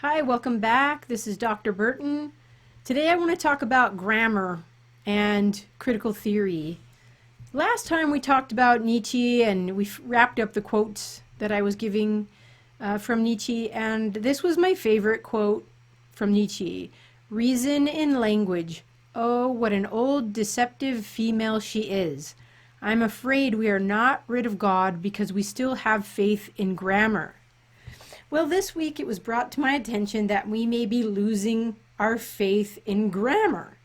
Hi, welcome back. This is Dr. Burton. Today I want to talk about grammar and critical theory. Last time we talked about Nietzsche and we wrapped up the quotes that I was giving from Nietzsche, and this was my favorite quote from Nietzsche. Reason in language. Oh, what an old deceptive female she is. I'm afraid we are not rid of God because we still have faith in grammar. Well, this week it was brought to my attention that we may be losing our faith in grammar.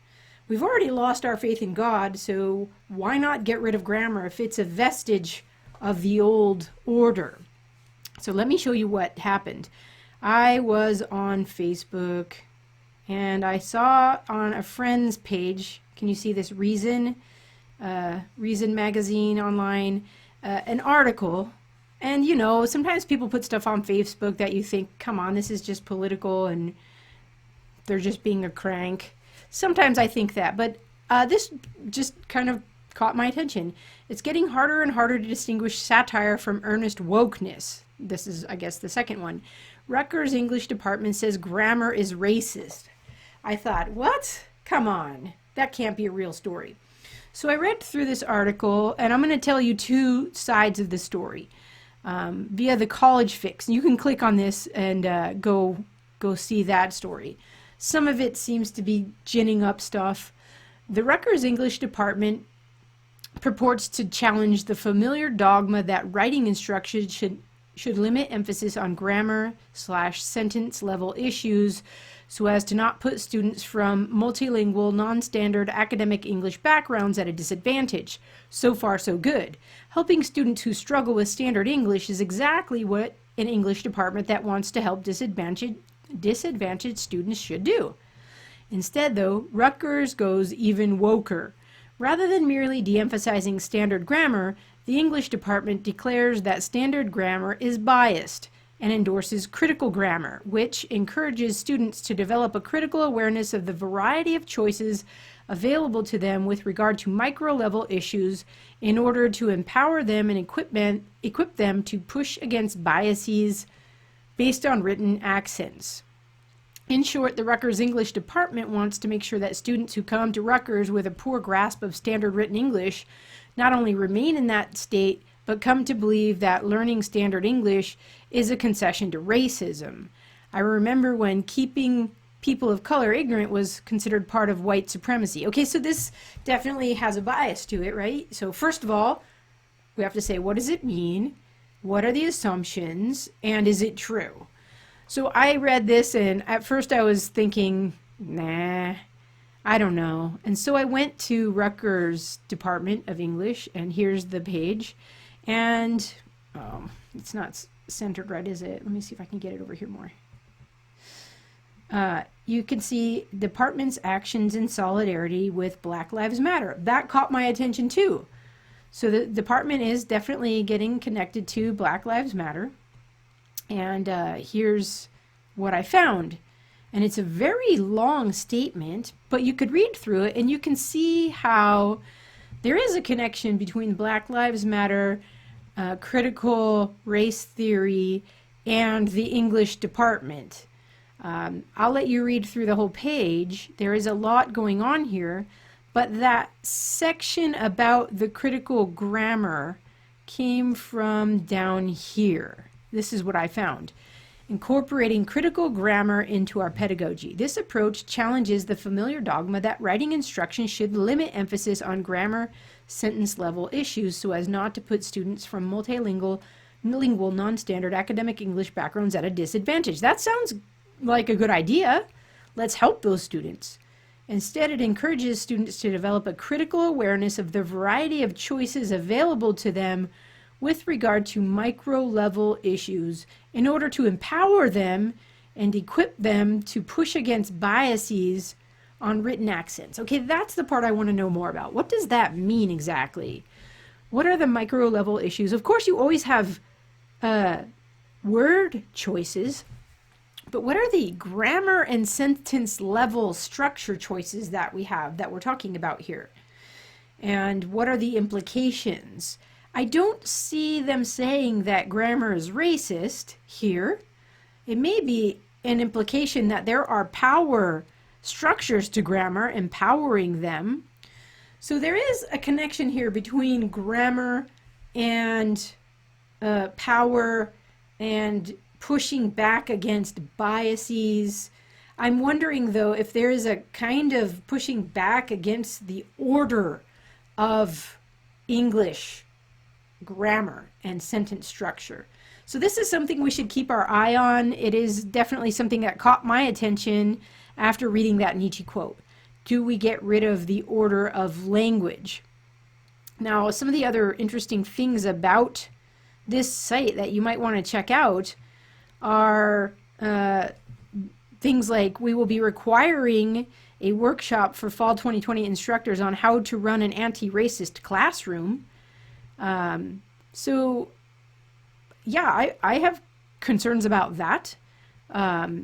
We've already lost our faith in God, so why not get rid of grammar if it's a vestige of the old order? So let me show you what happened. I was on Facebook and I saw on a friend's page, can you see this Reason magazine online, an article. And, you know, sometimes people put stuff on Facebook that you think, come on, this is just political and they're just being a crank. Sometimes I think that, but this just kind of caught my attention. It's getting harder and harder to distinguish satire from earnest wokeness. This is, I guess, the second one. Rutgers English Department says grammar is racist. I thought, what? Come on. That can't be a real story. So I read through this article, and I'm going to tell you two sides of the story. Via the College Fix. You can click on this and go see that story. Some of it seems to be ginning up stuff. The Rutgers English Department purports to challenge the familiar dogma that writing instruction should limit emphasis on grammar/sentence level issues so as to not put students from multilingual, non-standard academic English backgrounds at a disadvantage. So far, so good. Helping students who struggle with standard English is exactly what an English department that wants to help disadvantaged students should do. Instead, though, Rutgers goes even woker. Rather than merely de-emphasizing standard grammar, the English department declares that standard grammar is biased and endorses critical grammar, which encourages students to develop a critical awareness of the variety of choices available to them with regard to micro-level issues in order to empower them and equip them to push against biases based on written accents. In short, the Rutgers English Department wants to make sure that students who come to Rutgers with a poor grasp of standard written English not only remain in that state, but come to believe that learning standard English is a concession to racism. I remember when keeping people of color ignorant was considered part of white supremacy. Okay, so this definitely has a bias to it, right? So first of all, we have to say, what does it mean? What are the assumptions? And is it true? So I read this, and at first I was thinking, nah, I don't know. And so I went to Rutgers Department of English, and here's the page. And it's not centered right, is it? Let me see if I can get it over here more. You can see department's actions in solidarity with Black Lives Matter. That caught my attention too. So the department is definitely getting connected to Black Lives Matter. And here's what I found. And it's a very long statement, but you could read through it and you can see how there is a connection between Black Lives Matter, critical race theory, and the English department. I'll let you read through the whole page. There is a lot going on here, but that section about the critical grammar came from down here. This is what I found. Incorporating critical grammar into our pedagogy. This approach challenges the familiar dogma that writing instruction should limit emphasis on grammar sentence level issues so as not to put students from multilingual, non-standard academic English backgrounds at a disadvantage. That sounds like a good idea. Let's help those students. Instead, it encourages students to develop a critical awareness of the variety of choices available to them with regard to micro-level issues in order to empower them and equip them to push against biases on written accents. Okay, that's the part I want to know more about. What does that mean exactly? What are the micro-level issues? Of course, you always have word choices, but what are the grammar and sentence level structure choices that we have that we're talking about here? And what are the implications? I don't see them saying that grammar is racist here. It may be an implication that there are power structures to grammar, empowering them. So there is a connection here between grammar and power and pushing back against biases. I'm wondering, though, if there is a kind of pushing back against the order of English grammar and sentence structure. So this is something we should keep our eye on. It is definitely something that caught my attention after reading that Nietzsche quote. Do we get rid of the order of language? Now, some of the other interesting things about this site that you might want to check out are things like we will be requiring a workshop for fall 2020 instructors on how to run an anti-racist classroom. So yeah, I have concerns about that.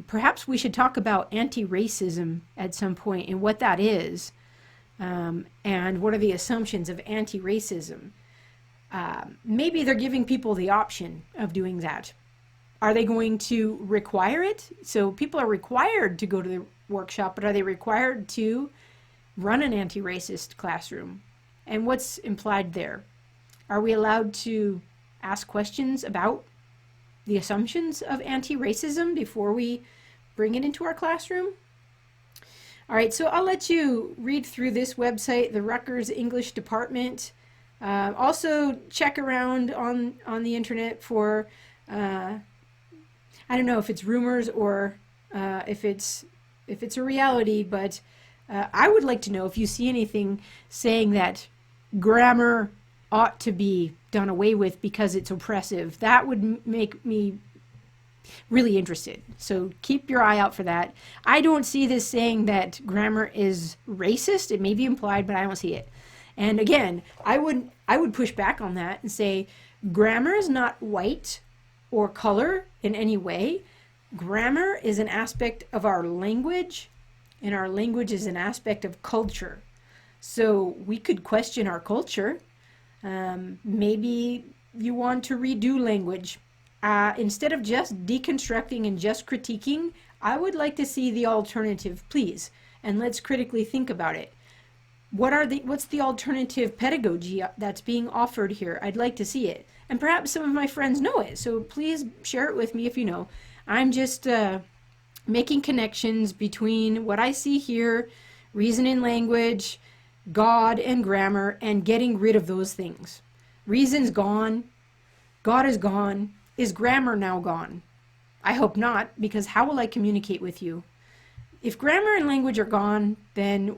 Perhaps we should talk about anti-racism at some point and what that is, and what are the assumptions of anti-racism. Maybe they're giving people the option of doing that. Are they going to require it? So people are required to go to the workshop, but are they required to run an anti-racist classroom? And what's implied there? Are we allowed to ask questions about the assumptions of anti-racism before we bring it into our classroom? All right, so I'll let you read through this website, the Rutgers English Department. Also check around on the internet for, I don't know if it's rumors or if it's a reality, but I would like to know if you see anything saying that grammar ought to be done away with because it's oppressive. That would make me really interested. So keep your eye out for that. I don't see this saying that grammar is racist. It may be implied, but I don't see it. And again, I would push back on that and say grammar is not white or color in any way. Grammar is an aspect of our language, and our language is an aspect of culture. So we could question our culture. Maybe you want to redo language. Instead of just deconstructing and just critiquing, I would like to see the alternative, please. And let's critically think about it. What's the alternative pedagogy that's being offered here? I'd like to see it. And perhaps some of my friends know it, so please share it with me if you know. I'm just making connections between what I see here, reason and language, God and grammar, and getting rid of those things. Reason's gone. God is gone. Is grammar now gone? I hope not, because how will I communicate with you? If grammar and language are gone, then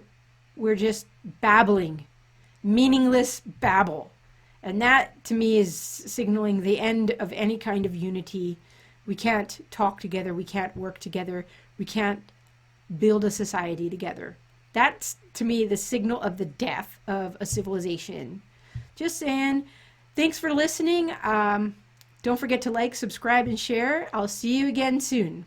we're just babbling, meaningless babble. And that, to me, is signaling the end of any kind of unity. We can't talk together. We can't work together. We can't build a society together. That's, to me, the signal of the death of a civilization. Just saying. Thanks for listening. Don't forget to like, subscribe, and share. I'll see you again soon.